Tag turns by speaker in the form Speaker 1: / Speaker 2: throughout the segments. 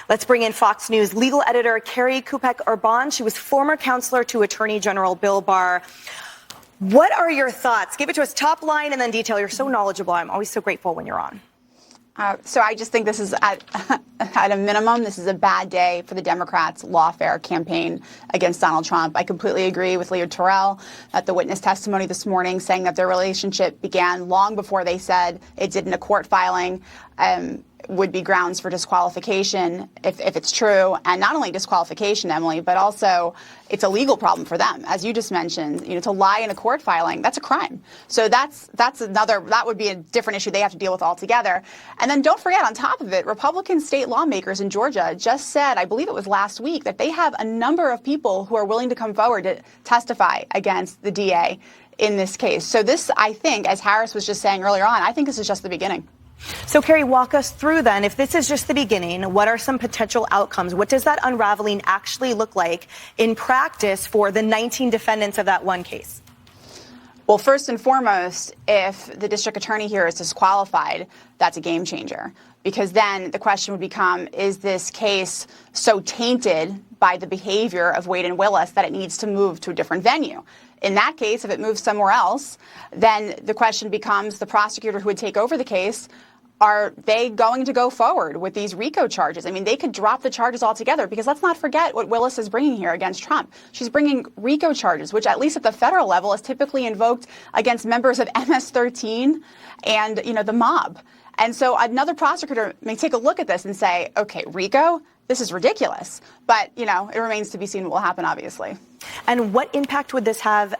Speaker 1: Let's bring in Fox News legal editor Carrie Kupek-Urban. She was former counselor to Attorney General Bill Barr. What are your thoughts? Give it to us top line and then detail. You're so knowledgeable. I'm always so grateful when you're on.
Speaker 2: So I just think this is, at a minimum, this is a bad day for the Democrats' lawfare campaign against Donald Trump. I completely agree with Leah Terrell at the witness testimony this morning, saying that their relationship began long before they said it did in a court filing. Would be grounds for disqualification if it's true. And not only disqualification, Emily, but also it's a legal problem for them. As you just mentioned, to lie in a court filing, that's a crime. So that would be a different issue they have to deal with altogether. And then don't forget, on top of it, Republican state lawmakers in Georgia just said, I believe it was last week, that they have a number of people who are willing to come forward to testify against the DA in this case. So this, I think, as Harris was just saying earlier on, I think this is just the beginning.
Speaker 1: So, Carrie, walk us through then. If this is just the beginning, what are some potential outcomes? What does that unraveling actually look like in practice for the 19 defendants of that one case?
Speaker 2: Well, first and foremost, if the district attorney here is disqualified, that's a game changer. Because then the question would become, is this case so tainted by the behavior of Wade and Willis that it needs to move to a different venue? In that case, if it moves somewhere else, then the question becomes the prosecutor who would take over the case, are they going to go forward with these RICO charges? I mean, they could drop the charges altogether, because let's not forget what Willis is bringing here against Trump. She's bringing RICO charges, which at least at the federal level is typically invoked against members of MS-13 and, the mob. And so another prosecutor may take a look at this and say, okay, RICO, this is ridiculous. But, it remains to be seen what will happen, obviously.
Speaker 1: And what impact would this have,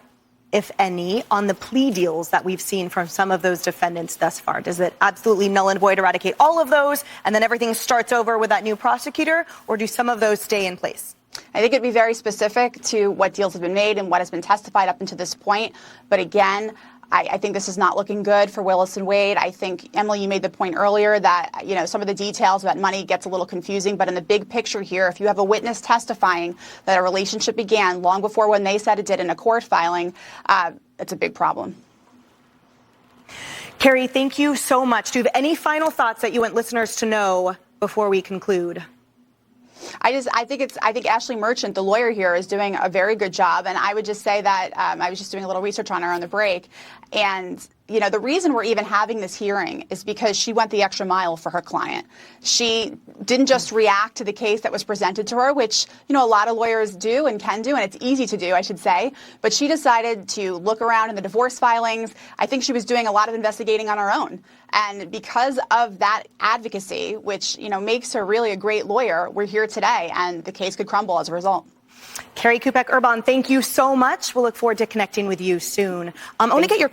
Speaker 1: if any, on the plea deals that we've seen from some of those defendants thus far? Does it absolutely null and void eradicate all of those, and then everything starts over with that new prosecutor, or do some of those stay in place?
Speaker 2: I think it'd be very specific to what deals have been made and what has been testified up until this point. But again, I think this is not looking good for Willis and Wade. I think, Emily, you made the point earlier that, some of the details about money gets a little confusing. But in the big picture here, if you have a witness testifying that a relationship began long before when they said it did in a court filing, it's a big problem.
Speaker 1: Carrie, thank you so much. Do you have any final thoughts that you want listeners to know before we conclude?
Speaker 2: I think Ashley Merchant, the lawyer here, is doing a very good job. And I would just say that I was just doing a little research on her on the break. And, the reason we're even having this hearing is because she went the extra mile for her client. She didn't just react to the case that was presented to her, which, a lot of lawyers do and can do, and it's easy to do, I should say. But she decided to look around in the divorce filings. I think she was doing a lot of investigating on her own. And because of that advocacy, which, makes her really a great lawyer, we're here today, and the case could crumble as a result.
Speaker 1: Carrie Kupek-Urban, thank you so much. We'll look forward to connecting with you soon. I want to get your